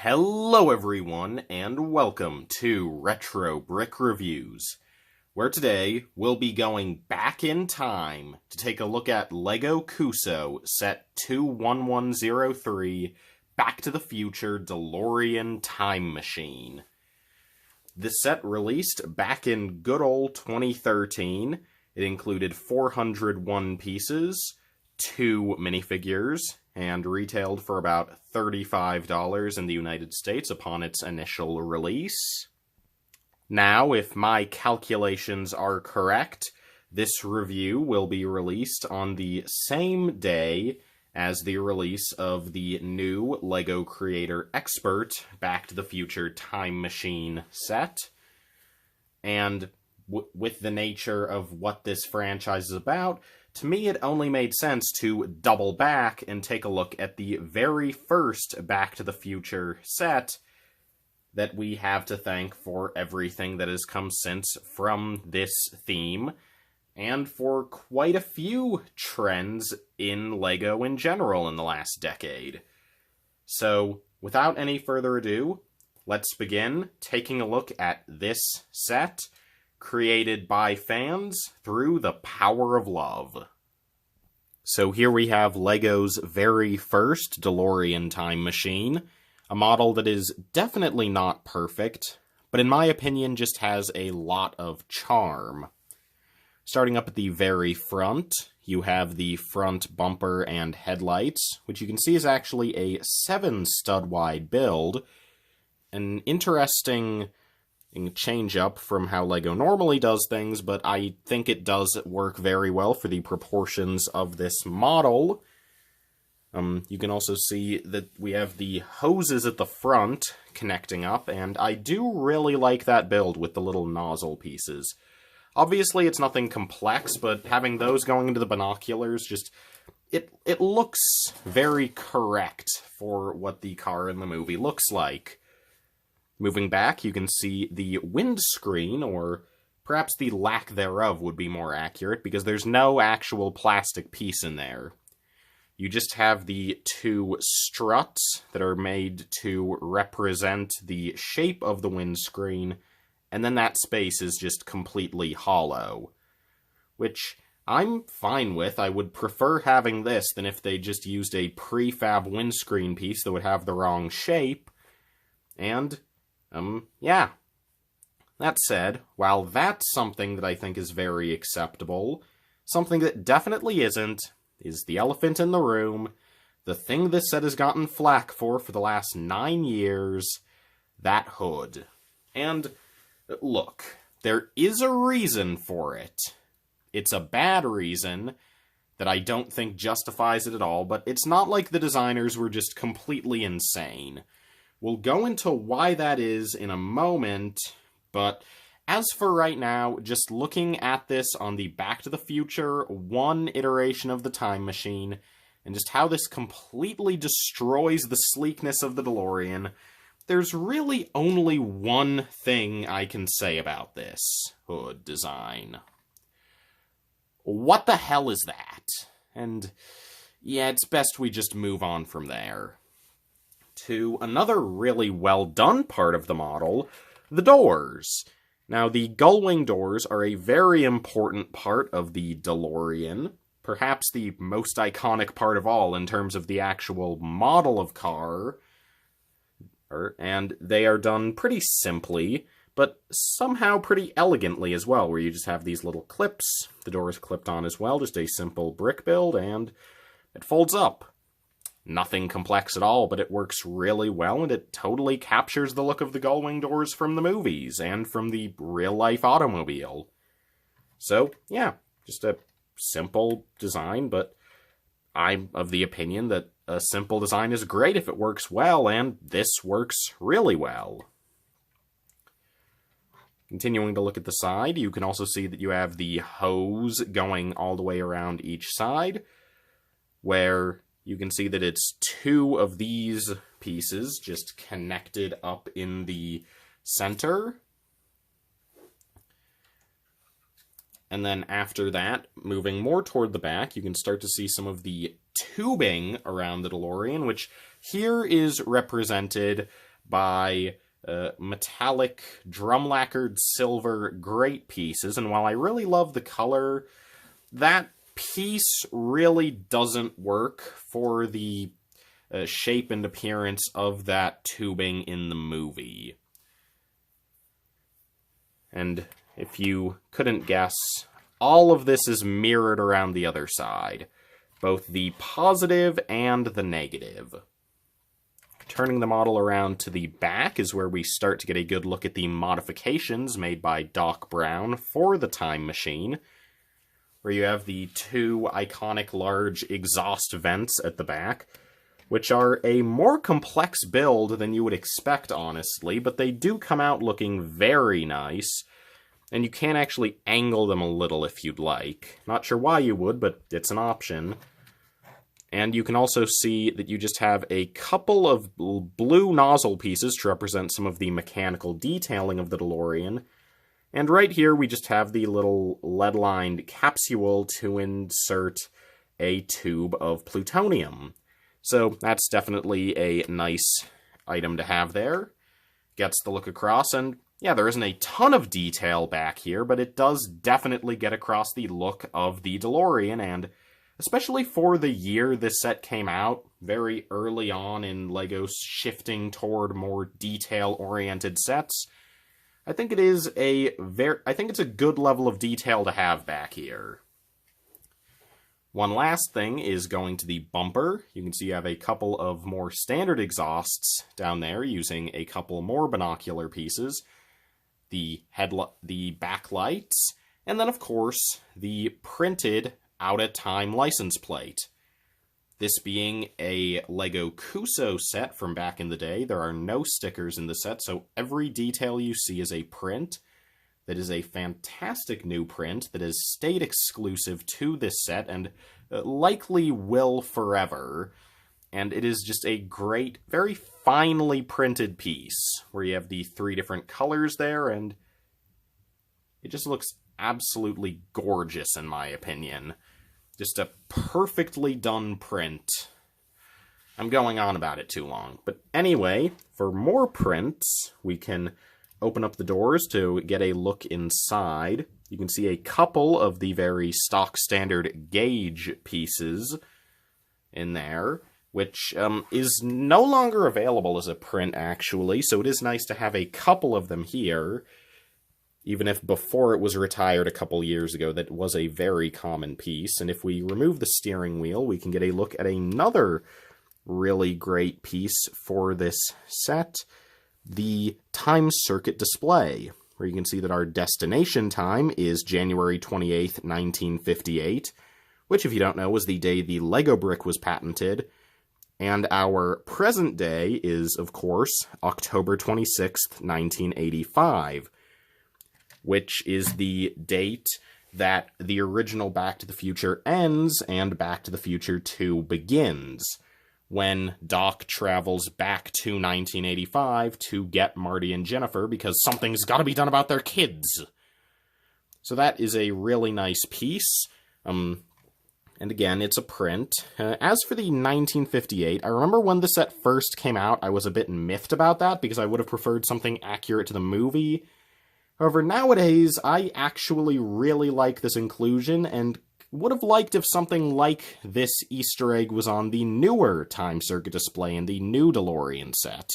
Hello everyone, and welcome to Retro Brick Reviews, where today we'll be going back in time to take a look at LEGO Cuusoo Set 21103 Back to the Future DeLorean Time Machine. This set released back in good old 2013. It included 401 pieces, 2 minifigures, and retailed for about $35 in the United States upon its initial release. Now, if my calculations are correct, this review will be released on the same day as the release of the new LEGO Creator Expert Back to the Future Time Machine set. And with the nature of what this franchise is about, to me, it only made sense to double back and take a look at the very first Back to the Future set that we have to thank for everything that has come since from this theme, and for quite a few trends in LEGO in general in the last decade. So, without any further ado, let's begin taking a look at this set, created by fans through the power of love. So here we have LEGO's very first DeLorean time machine, a model that is definitely not perfect, but in my opinion just has a lot of charm. Starting up at the very front, you have the front bumper and headlights, which you can see is actually a 7-stud-wide build, an interesting change up from how LEGO normally does things, but I think it does work very well for the proportions of this model. You can also see that we have the hoses at the front connecting up, and I do really like that build with the little nozzle pieces. Obviously, it's nothing complex, but having those going into the binoculars, it looks very correct for what the car in the movie looks like. Moving back, you can see the windscreen, or perhaps the lack thereof would be more accurate, because there's no actual plastic piece in there. You just have the 2 struts that are made to represent the shape of the windscreen, and then that space is just completely hollow. Which I'm fine with. I would prefer having this than if they just used a prefab windscreen piece that would have the wrong shape. And yeah. That said, while that's something that I think is very acceptable, something that definitely isn't is the elephant in the room, the thing this set has gotten flack for the last 9 years, that hood. And, look, there is a reason for it. It's a bad reason that I don't think justifies it at all, but it's not like the designers were just completely insane. We'll go into why that is in a moment, but as for right now, just looking at this on the Back to the Future 1 iteration of the time machine, and just how this completely destroys the sleekness of the DeLorean, there's really only one thing I can say about this hood design. What the hell is that? And yeah, it's best we just move on from there to another really well done part of the model, the doors. Now, the gull-wing doors are a very important part of the DeLorean, perhaps the most iconic part of all in terms of the actual model of car, and they are done pretty simply, but somehow pretty elegantly as well, where you just have these little clips, the door is clipped on as well, just a simple brick build, and it folds up. Nothing complex at all, but it works really well, and it totally captures the look of the gull-wing doors from the movies, and from the real-life automobile. So, yeah, just a simple design, but I'm of the opinion that a simple design is great if it works well, and this works really well. Continuing to look at the side, you can also see that you have the hose going all the way around each side, where you can see that it's 2 of these pieces just connected up in the center. And then after that, moving more toward the back, you can start to see some of the tubing around the DeLorean, which here is represented by metallic drum-lacquered silver grate pieces, and while I really love the color, that piece really doesn't work for the shape and appearance of that tubing in the movie. And if you couldn't guess, all of this is mirrored around the other side, both the positive and the negative. Turning the model around to the back is where we start to get a good look at the modifications made by Doc Brown for the time machine, where you have the two iconic large exhaust vents at the back, which are a more complex build than you would expect, honestly, but they do come out looking very nice, and you can actually angle them a little if you'd like. Not sure why you would, but it's an option. And you can also see that you just have a couple of blue nozzle pieces to represent some of the mechanical detailing of the DeLorean. And right here we just have the little lead-lined capsule to insert a tube of plutonium. So that's definitely a nice item to have there. Gets the look across, and yeah, there isn't a ton of detail back here, but it does definitely get across the look of the DeLorean, and especially for the year this set came out, very early on in LEGO shifting toward more detail-oriented sets, I think it's a good level of detail to have back here. One last thing is going to the bumper. You can see you have a couple of more standard exhausts down there using a couple more binocular pieces, the backlights, and then of course the printed Out of Time license plate. This being a LEGO Cuusoo set from back in the day, there are no stickers in the set, so every detail you see is a print. That is a fantastic new print that has stayed exclusive to this set and likely will forever. And it is just a great, very finely printed piece where you have the three different colors there, and it just looks absolutely gorgeous in my opinion. Just a perfectly done print. I'm going on about it too long. But anyway, for more prints, we can open up the doors to get a look inside. You can see a couple of the very stock standard gauge pieces in there, which is no longer available as a print, actually, so it is nice to have a couple of them here, even if before it was retired a couple years ago, that was a very common piece. And if we remove the steering wheel, we can get a look at another really great piece for this set, the time circuit display, where you can see that our destination time is January 28th, 1958, which, if you don't know, was the day the Lego brick was patented, and our present day is, of course, October 26th, 1985, which is the date that the original Back to the Future ends and Back to the Future 2 begins, when Doc travels back to 1985 to get Marty and Jennifer because something's got to be done about their kids. So that is a really nice piece. And again, it's a print. As for the 1958, I remember when the set first came out, I was a bit miffed about that because I would have preferred something accurate to the movie. However, nowadays, I actually really like this inclusion and would have liked if something like this Easter egg was on the newer time circuit display in the new DeLorean set.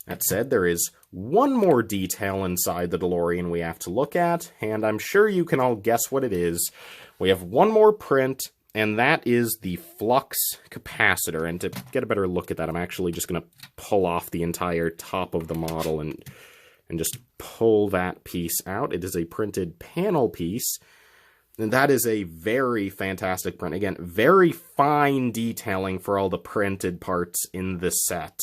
That said, there is one more detail inside the DeLorean we have to look at, and I'm sure you can all guess what it is. We have one more print, and that is the flux capacitor. And to get a better look at that, I'm actually just going to pull off the entire top of the model and just pull that piece out. It is a printed panel piece, and that is a very fantastic print. Again, very fine detailing for all the printed parts in this set,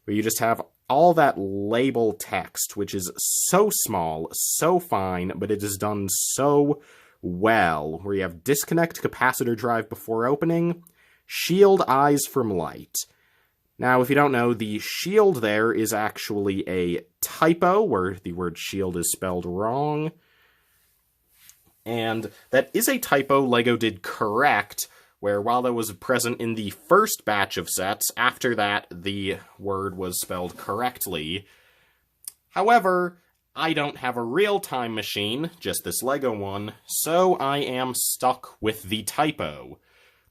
where you just have all that label text, which is so small, so fine, but it is done so well, where you have disconnect capacitor drive before opening, shield eyes from light. Now, if you don't know, the shield there is actually a typo, where the word shield is spelled wrong. And that is a typo LEGO did correct where while that was present in the first batch of sets, after that the word was spelled correctly. However, I don't have a real time machine, just this Lego one, so I am stuck with the typo.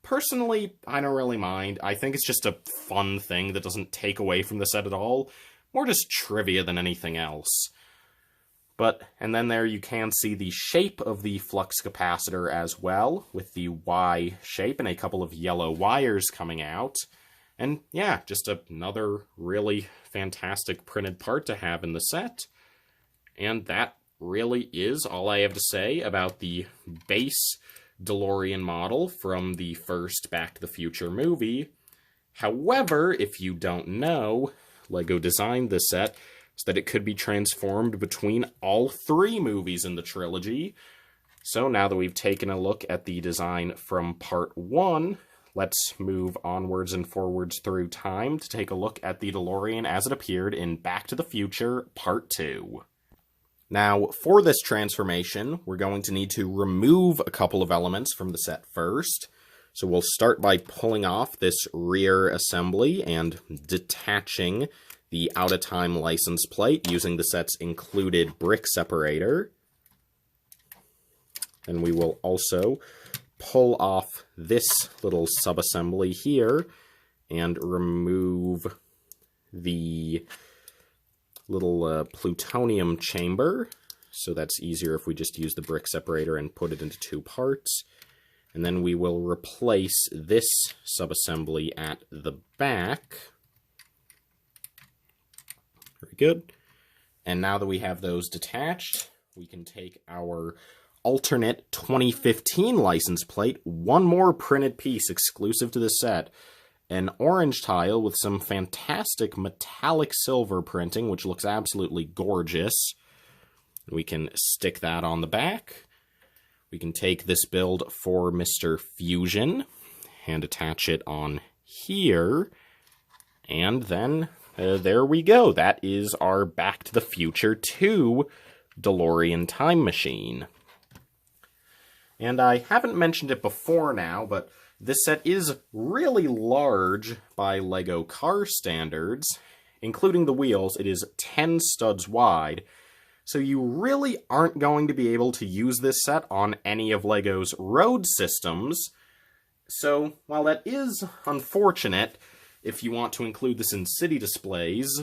Personally, I don't really mind. I think it's just a fun thing that doesn't take away from the set at all. More just trivia than anything else. And then there you can see the shape of the flux capacitor as well, with the Y shape and a couple of yellow wires coming out. And yeah, just another really fantastic printed part to have in the set. And that really is all I have to say about the base DeLorean model from the first Back to the Future movie. However, if you don't know, LEGO designed this set so that it could be transformed between all three movies in the trilogy. So now that we've taken a look at the design from Part 1, let's move onwards and forwards through time to take a look at the DeLorean as it appeared in Back to the Future Part 2. Now, for this transformation, we're going to need to remove a couple of elements from the set first. So we'll start by pulling off this rear assembly and detaching the out-of-time license plate using the set's included brick separator. And we will also pull off this little subassembly here and remove the little plutonium chamber. So that's easier if we just use the brick separator and put it into two parts. And then we will replace this subassembly at the back. Very good. And now that we have those detached, we can take our alternate 2015 license plate, one more printed piece exclusive to the set, an orange tile with some fantastic metallic silver printing, which looks absolutely gorgeous. We can stick that on the back. We can take this build for Mr. Fusion and attach it on here. And then there we go. That is our Back to the Future 2 DeLorean time machine. And I haven't mentioned it before now, but this set is really large by LEGO car standards. Including the wheels, it is 10 studs wide. So you really aren't going to be able to use this set on any of LEGO's road systems. So while that is unfortunate, if you want to include this in city displays,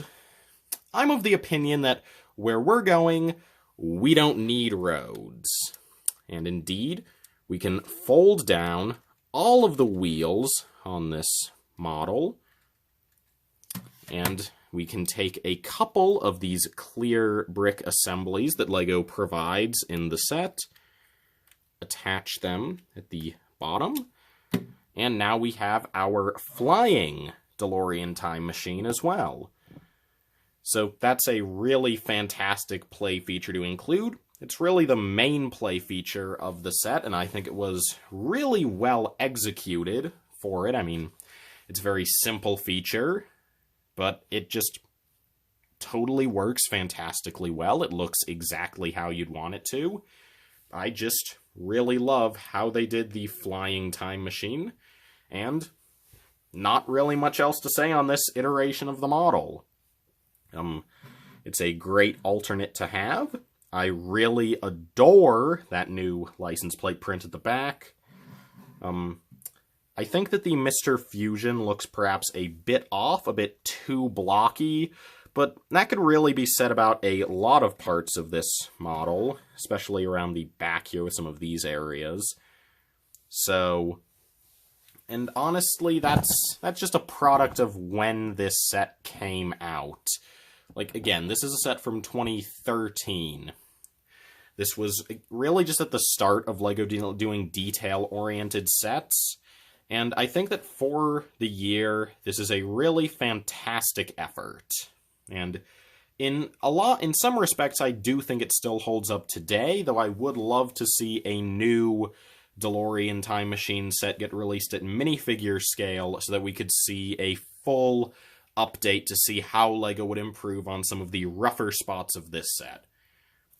I'm of the opinion that where we're going, we don't need roads. And indeed, we can fold down all of the wheels on this model, and we can take a couple of these clear brick assemblies that LEGO provides in the set, attach them at the bottom, and now we have our flying DeLorean time machine as well. So that's a really fantastic play feature to include. It's really the main play feature of the set, and I think it was really well executed for it. I mean, it's a very simple feature, but it just totally works fantastically well. It looks exactly how you'd want it to. I just really love how they did the flying time machine, and not really much else to say on this iteration of the model. It's a great alternate to have. I really adore that new license plate print at the back. I think that the Mr. Fusion looks perhaps a bit off, a bit too blocky, but that could really be said about a lot of parts of this model, especially around the back here with some of these areas. So, and honestly, that's just a product of when this set came out. Like, again, this is a set from 2013. This was really just at the start of LEGO doing detail-oriented sets, and I think that for the year, this is a really fantastic effort. And in some respects, I do think it still holds up today, though I would love to see a new DeLorean time machine set get released at minifigure scale so that we could see a full update to see how LEGO would improve on some of the rougher spots of this set.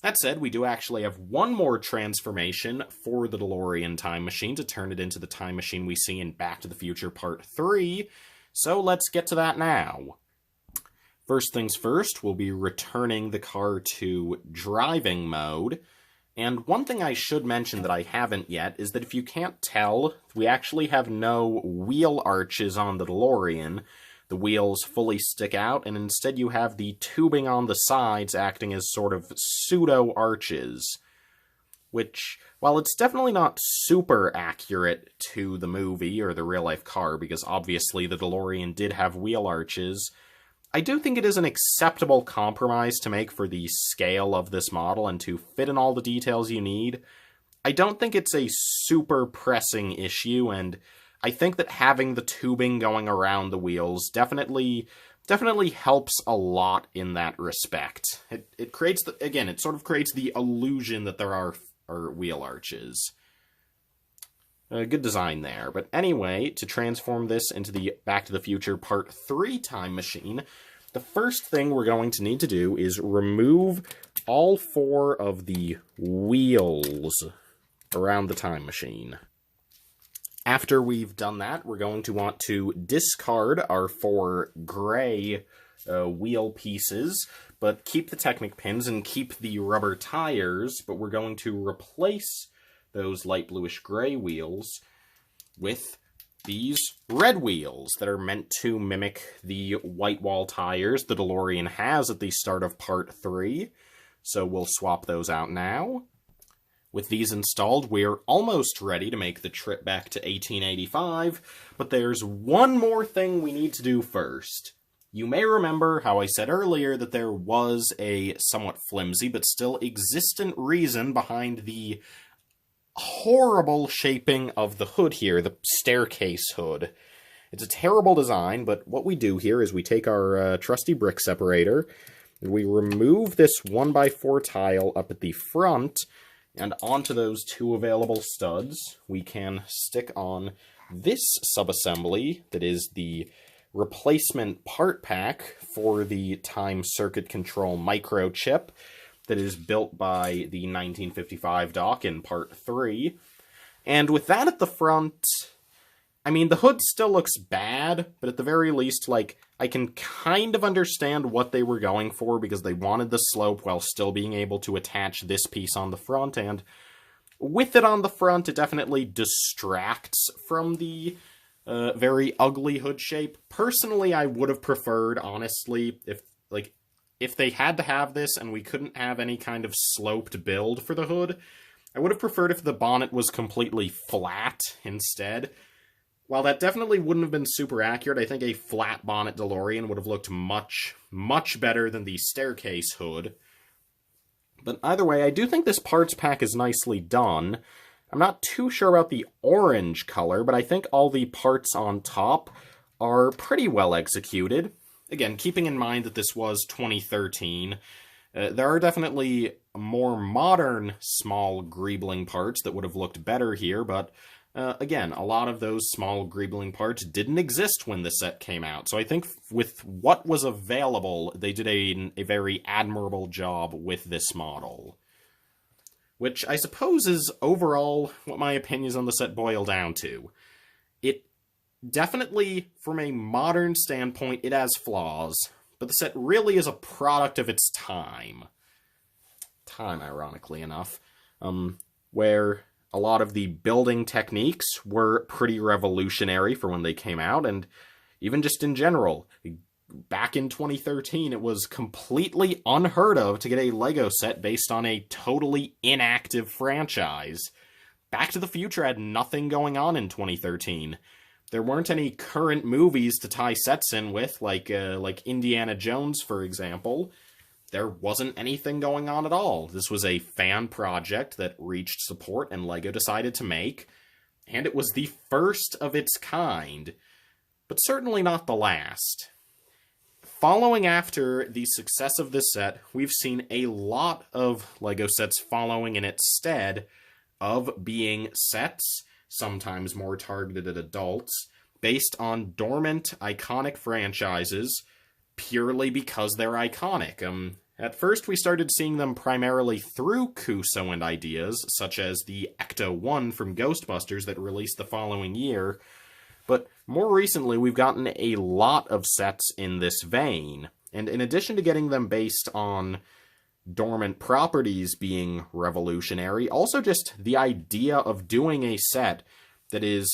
That said, we do actually have one more transformation for the DeLorean time machine to turn it into the time machine we see in Back to the Future Part 3, so let's get to that now. First things first, we'll be returning the car to driving mode, and one thing I should mention that I haven't yet is that if you can't tell, we actually have no wheel arches on the DeLorean. The wheels fully stick out, and instead you have the tubing on the sides acting as sort of pseudo-arches. Which, while it's definitely not super accurate to the movie or the real-life car, because obviously the DeLorean did have wheel arches, I do think it is an acceptable compromise to make for the scale of this model and to fit in all the details you need. I don't think it's a super pressing issue, and I think that having the tubing going around the wheels definitely helps a lot in that respect. It creates, it sort of creates the illusion that there are wheel arches. Good design there. But anyway, to transform this into the Back to the Future Part 3 time machine, the first thing we're going to need to do is remove all 4 of the wheels around the time machine. After we've done that, we're going to want to discard our 4 gray wheel pieces, but keep the Technic pins and keep the rubber tires, but we're going to replace those light bluish gray wheels with these red wheels that are meant to mimic the white wall tires the DeLorean has at the start of Part 3. So we'll swap those out now. With these installed, we're almost ready to make the trip back to 1885, but there's one more thing we need to do first. You may remember how I said earlier that there was a somewhat flimsy but still existent reason behind the horrible shaping of the hood here, the staircase hood. It's a terrible design, but what we do here is we take our trusty brick separator, and we remove this 1x4 tile up at the front, and onto those 2 available studs, we can stick on this subassembly that is the replacement part pack for the time circuit control microchip that is built by the 1955 doc in Part 3. And with that at the front, I mean, the hood still looks bad, but at the very least, like, I can kind of understand what they were going for, because they wanted the slope while still being able to attach this piece on the front, and with it on the front, it definitely distracts from the very ugly hood shape. Personally, I would have preferred, honestly, if they had to have this and we couldn't have any kind of sloped build for the hood, I would have preferred if the bonnet was completely flat instead. While that definitely wouldn't have been super accurate, I think a flat bonnet DeLorean would have looked much, much better than the staircase hood. But either way, I do think this parts pack is nicely done. I'm not too sure about the orange color, but I think all the parts on top are pretty well executed. Again, keeping in mind that this was 2013, there are definitely more modern small greebling parts that would have looked better here, but again, a lot of those small greebling parts didn't exist when the set came out, so I think with what was available, they did a very admirable job with this model. Which I suppose is overall what my opinions on the set boil down to. It definitely, from a modern standpoint, it has flaws, but the set really is a product of its time. Ironically enough, where a lot of the building techniques were pretty revolutionary for when they came out, and even just in general, back in 2013, it was completely unheard of to get a LEGO set based on a totally inactive franchise. Back to the Future had nothing going on in 2013. There weren't any current movies to tie sets in with, like Indiana Jones, for example. There wasn't anything going on at all. This was a fan project that reached support and LEGO decided to make, and it was the first of its kind, but certainly not the last. Following after the success of this set, we've seen a lot of LEGO sets following in its stead of being sets, sometimes more targeted at adults, based on dormant, iconic franchises, purely because they're iconic. At first, we started seeing them primarily through Cuusoo and ideas, such as the Ecto-1 from Ghostbusters that released the following year, but more recently we've gotten a lot of sets in this vein, and in addition to getting them based on dormant properties being revolutionary, also just the idea of doing a set that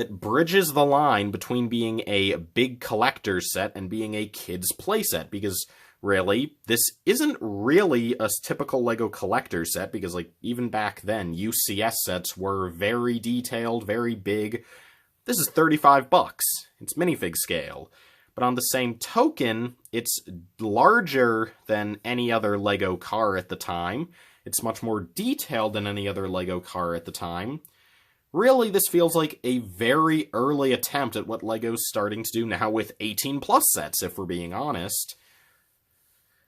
bridges the line between being a big collector's set and being a kid's playset, because really, this isn't really a typical LEGO collector set, because even back then, UCS sets were very detailed, very big. This is $35. It's minifig scale. But on the same token, it's larger than any other LEGO car at the time. It's much more detailed than any other LEGO car at the time. Really, this feels like a very early attempt at what LEGO's starting to do now with 18-plus sets, if we're being honest.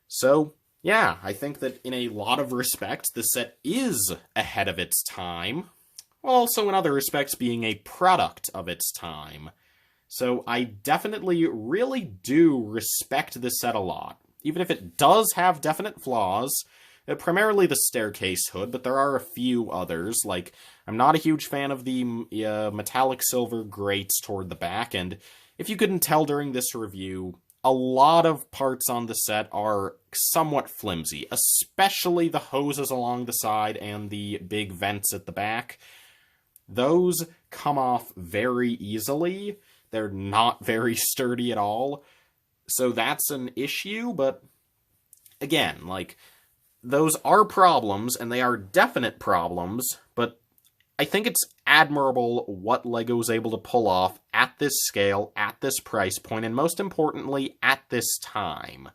So, yeah, I think that in a lot of respects, the set is ahead of its time, while also in other respects being a product of its time. So I definitely really do respect this set a lot, even if it does have definite flaws, primarily the staircase hood, but there are a few others, like I'm not a huge fan of the metallic silver grates toward the back, and if you couldn't tell during this review, a lot of parts on the set are somewhat flimsy, especially the hoses along the side and the big vents at the back. Those come off very easily. They're not very sturdy at all. So that's an issue, but again, those are problems, and they are definite problems, but I think it's admirable what LEGO's able to pull off at this scale, at this price point, and most importantly, at this time.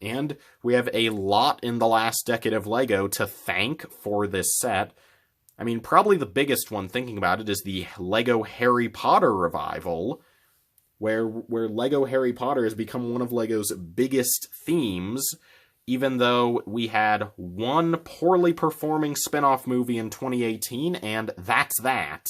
And we have a lot in the last decade of LEGO to thank for this set. I mean, probably the biggest one, thinking about it, is the LEGO Harry Potter revival, where LEGO Harry Potter has become one of LEGO's biggest themes, even though we had one poorly performing spin-off movie in 2018, and that's that.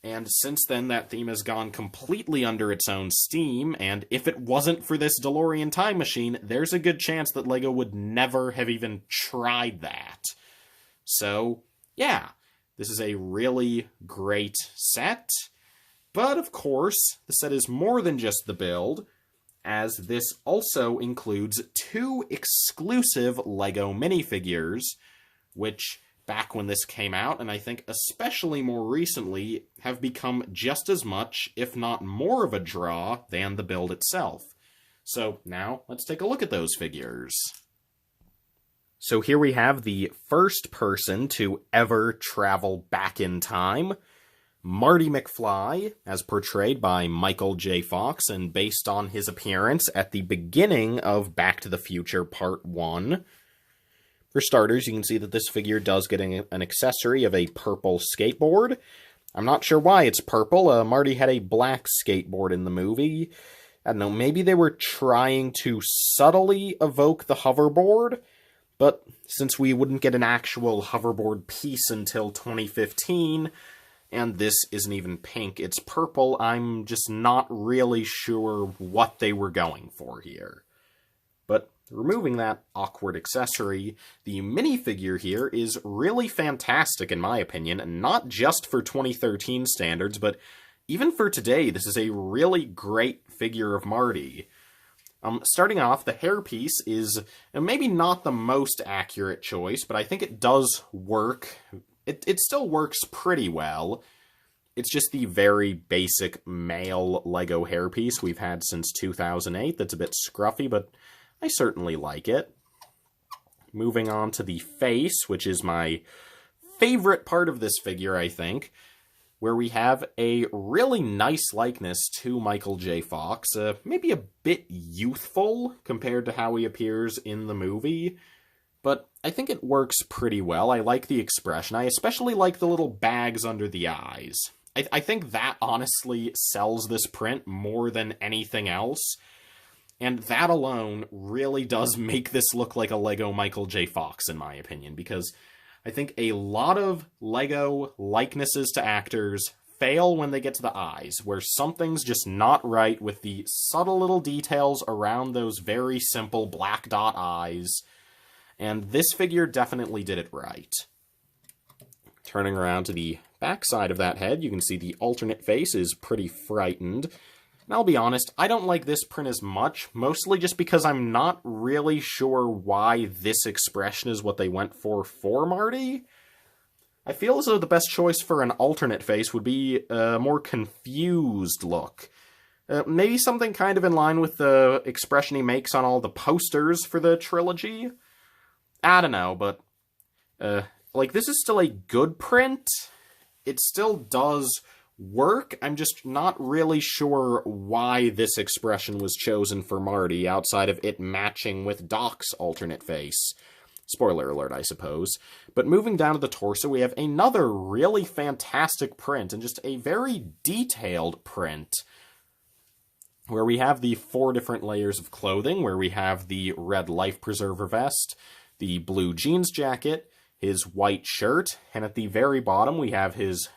And since then, that theme has gone completely under its own steam, and if it wasn't for this Delorean time machine, there's a good chance that LEGO would never have even tried that. So, yeah, this is a really great set, but of course, the set is more than just the build, as this also includes 2 exclusive LEGO minifigures, which, back when this came out, and I think especially more recently, have become just as much, if not more of a draw, than the build itself. So now, let's take a look at those figures. So here we have the first person to ever travel back in time, Marty McFly, as portrayed by Michael J. Fox, and based on his appearance at the beginning of Back to the Future Part 1. For starters, you can see that this figure does get an accessory of a purple skateboard. I'm not sure why it's purple. Marty had a black skateboard in the movie. I don't know, maybe they were trying to subtly evoke the hoverboard, but since we wouldn't get an actual hoverboard piece until 2015, and this isn't even pink, it's purple, I'm just not really sure what they were going for here. But removing that awkward accessory, the minifigure here is really fantastic in my opinion, and not just for 2013 standards, but even for today, this is a really great figure of Marty. Starting off, the hairpiece is maybe not the most accurate choice, but I think it does work. It still works pretty well. It's just the very basic male LEGO hairpiece we've had since 2008 that's a bit scruffy, but I certainly like it. Moving on to the face, which is my favorite part of this figure, I think, where we have a really nice likeness to Michael J. Fox, maybe a bit youthful compared to how he appears in the movie, but I think it works pretty well. I like the expression. I especially like the little bags under the eyes. I think that honestly sells this print more than anything else, and that alone really does make this look like a LEGO Michael J. Fox, in my opinion, because I think a lot of LEGO likenesses to actors fail when they get to the eyes, where something's just not right with the subtle little details around those very simple black dot eyes, and this figure definitely did it right. Turning around to the back side of that head, you can see the alternate face is pretty frightened. And I'll be honest, I don't like this print as much, mostly just because I'm not really sure why this expression is what they went for Marty. I feel as though the best choice for an alternate face would be a more confused look. Maybe something kind of in line with the expression he makes on all the posters for the trilogy? I don't know, but like, this is still a good print. It still does work. I'm just not really sure why this expression was chosen for Marty, outside of it matching with Doc's alternate face. Spoiler alert, I suppose. But moving down to the torso, we have another really fantastic print, and just a very detailed print, where we have the 4 different layers of clothing, where we have the red life preserver vest, the blue jeans jacket, his white shirt, and at the very bottom we have his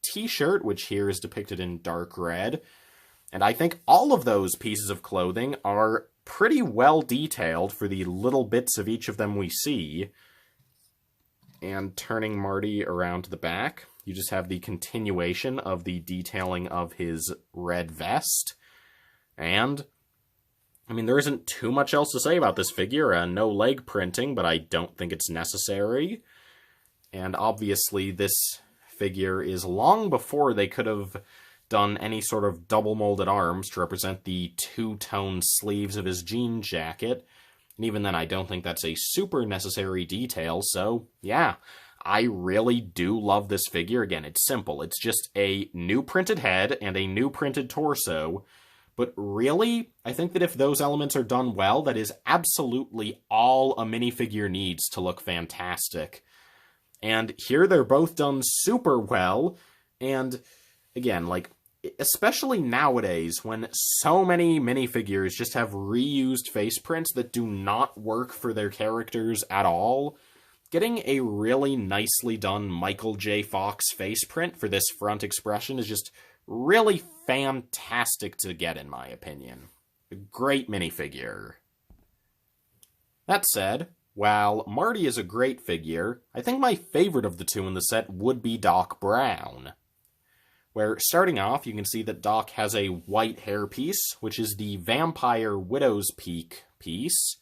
t-shirt, which here is depicted in dark red. And I think all of those pieces of clothing are pretty well detailed for the little bits of each of them we see. And turning Marty around to the back, you just have the continuation of the detailing of his red vest. And I mean, there isn't too much else to say about this figure. No leg printing, but I don't think it's necessary. And obviously, this figure is long before they could have done any sort of double-molded arms to represent the two-tone sleeves of his jean jacket. And even then, I don't think that's a super necessary detail, so yeah, I really do love this figure. Again, it's simple. It's just a new printed head and a new printed torso. But really, I think that if those elements are done well, that is absolutely all a minifigure needs to look fantastic. And here they're both done super well, and again, like, especially nowadays, when so many minifigures just have reused face prints that do not work for their characters at all, getting a really nicely done Michael J. Fox face print for this front expression is just really fantastic to get, in my opinion. A great minifigure. That said, while Marty is a great figure, I think my favorite of the two in the set would be Doc Brown. Where, starting off, you can see that Doc has a white hairpiece, which is the Vampire Widow's Peak piece.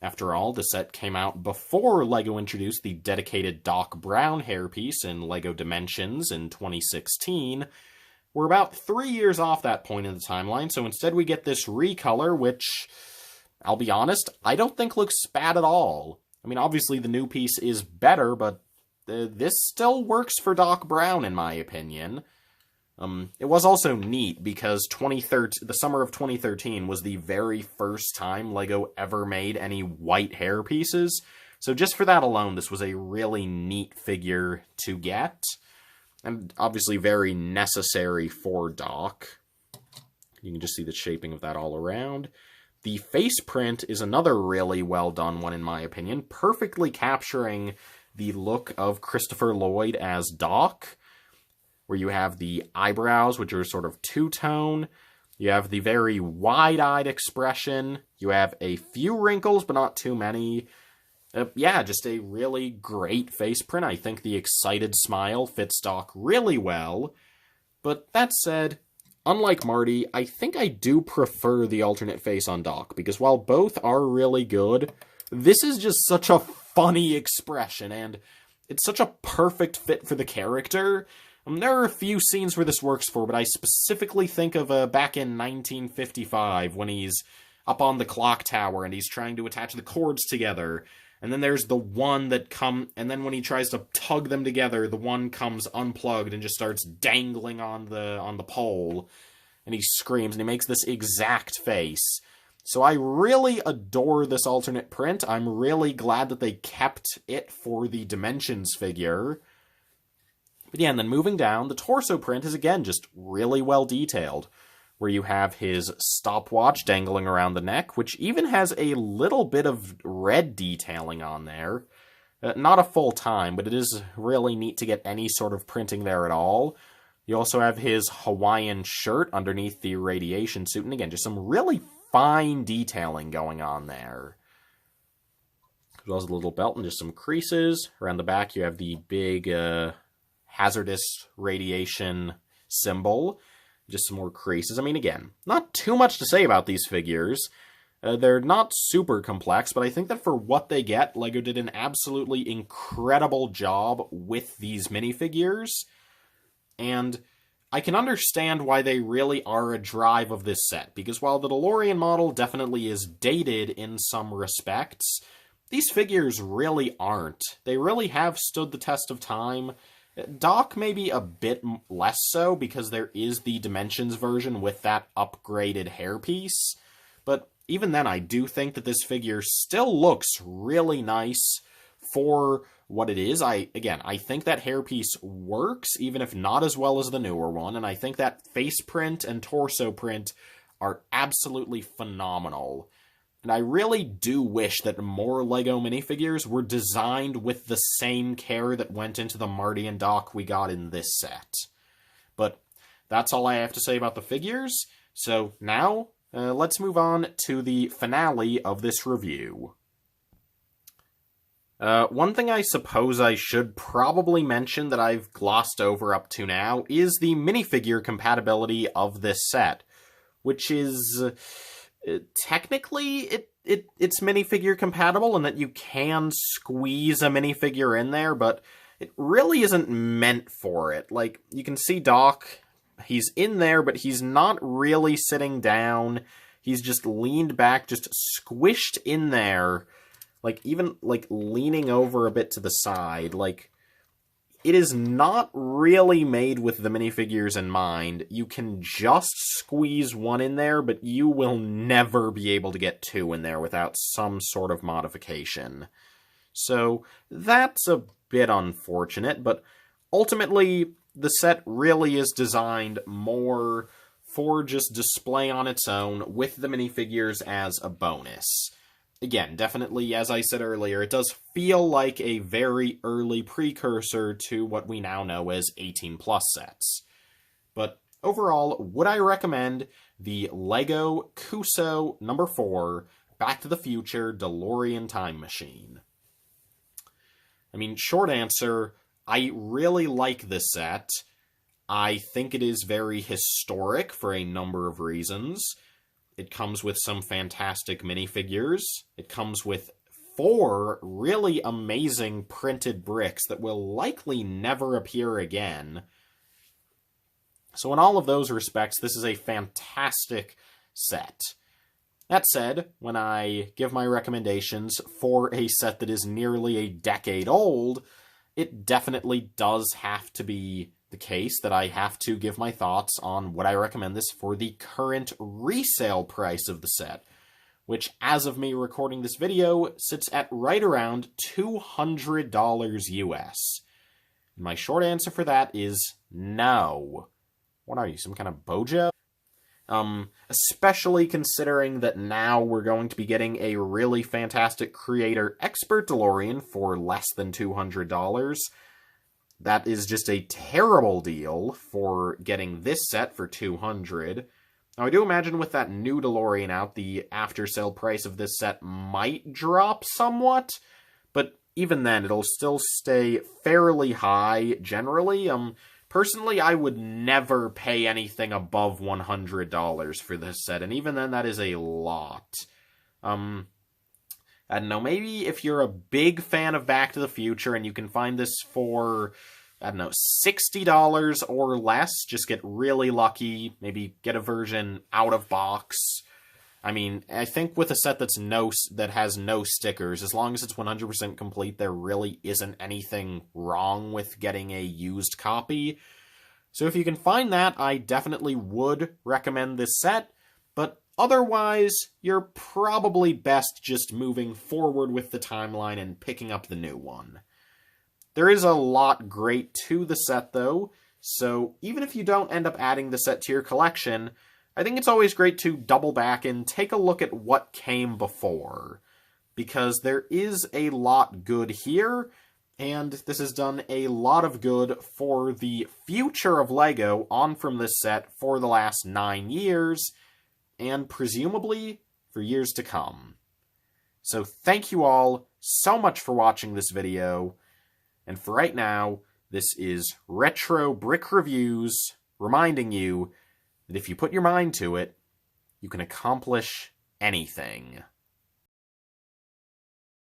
After all, the set came out before LEGO introduced the dedicated Doc Brown hairpiece in LEGO Dimensions in 2016. We're about 3 years off that point in the timeline, so instead we get this recolor, which, I'll be honest, I don't think looks bad at all. I mean, obviously the new piece is better, but this still works for Doc Brown, in my opinion. It was also neat because the summer of 2013 was the very first time LEGO ever made any white hair pieces. So just for that alone, this was a really neat figure to get. And obviously very necessary for Doc. You can just see the shaping of that all around. The face print is another really well done one, in my opinion, perfectly capturing the look of Christopher Lloyd as Doc, where you have the eyebrows, which are sort of two-tone. You have the very wide-eyed expression. You have a few wrinkles, but not too many. Yeah, just a really great face print. I think the excited smile fits Doc really well. But that said, unlike Marty, I think I do prefer the alternate face on Doc, because while both are really good, this is just such a funny expression, and it's such a perfect fit for the character. There are a few scenes where this works for, but I specifically think of back in 1955, when he's up on the clock tower and he's trying to attach the cords together. And then there's the one and then when he tries to tug them together, the one comes unplugged and just starts dangling on the pole. And he screams, and he makes this exact face. So I really adore this alternate print. I'm really glad that they kept it for the Dimensions figure. But yeah, and then moving down, the torso print is again just really well detailed, where you have his stopwatch dangling around the neck, which even has a little bit of red detailing on there. Not a full time, but it is really neat to get any sort of printing there at all. You also have his Hawaiian shirt underneath the radiation suit, and again, just some really fine detailing going on there. As well as a little belt and just some creases. Around the back, you have the big hazardous radiation symbol. Just some more creases. I mean, again, not too much to say about these figures. They're not super complex, but I think that for what they get, LEGO did an absolutely incredible job with these minifigures. And I can understand why they really are a drive of this set, because while the Delorean model definitely is dated in some respects, these figures really aren't. They really have stood the test of time. Doc maybe a bit less so, because there is the Dimensions version with that upgraded hairpiece, but even then I do think that this figure still looks really nice for what it is. I think that hairpiece works, even if not as well as the newer one, and I think that face print and torso print are absolutely phenomenal. And I really do wish that more LEGO minifigures were designed with the same care that went into the Marty and Doc we got in this set. But that's all I have to say about the figures, so now let's move on to the finale of this review. One thing I suppose I should probably mention that I've glossed over up to now is the minifigure compatibility of this set, which is technically it's minifigure compatible in that you can squeeze a minifigure in there, but it really isn't meant for it. Like, you can see Doc, he's in there, but he's not really sitting down. He's just leaned back, just squished in there. Like, even, like, leaning over a bit to the side. Like, it is not really made with the minifigures in mind. You can just squeeze one in there, but you will never be able to get two in there without some sort of modification. So, that's a bit unfortunate, but ultimately, the set really is designed more for just display on its own with the minifigures as a bonus. Again, definitely, as I said earlier, it does feel like a very early precursor to what we now know as 18+ sets. But overall, would I recommend the LEGO Cuusoo No. 4 Back to the Future DeLorean Time Machine? I mean, short answer, I really like this set. I think it is very historic for a number of reasons. It comes with some fantastic minifigures. It comes with 4 really amazing printed bricks that will likely never appear again. So in all of those respects, this is a fantastic set. That said, when I give my recommendations for a set that is nearly a decade old, it definitely does have to be the case that I have to give my thoughts on what I recommend this for the current resale price of the set, which, as of me recording this video, sits at right around $200 US. And my short answer for that is no. What are you, some kind of bojo? Especially considering that now we're going to be getting a really fantastic Creator Expert DeLorean for less than $200. That is just a terrible deal for getting this set for $200. Now, I do imagine with that new DeLorean out, the after-sale price of this set might drop somewhat, but even then, it'll still stay fairly high, generally. Personally, I would never pay anything above $100 for this set, and even then, that is a lot. I don't know, maybe if you're a big fan of Back to the Future and you can find this for, I don't know, $60 or less, just get really lucky, maybe get a version out of box. I mean, I think with a set that has no stickers, as long as it's 100% complete, there really isn't anything wrong with getting a used copy. So if you can find that, I definitely would recommend this set, but otherwise, you're probably best just moving forward with the timeline and picking up the new one. There is a lot great to the set, though, so even if you don't end up adding the set to your collection, I think it's always great to double back and take a look at what came before, because there is a lot good here, And this has done a lot of good for the future of LEGO on from this set for the last 9 years, and presumably for years to come. So thank you all so much for watching this video, and for right now, this is Retro Brick Reviews, reminding you that if you put your mind to it, you can accomplish anything.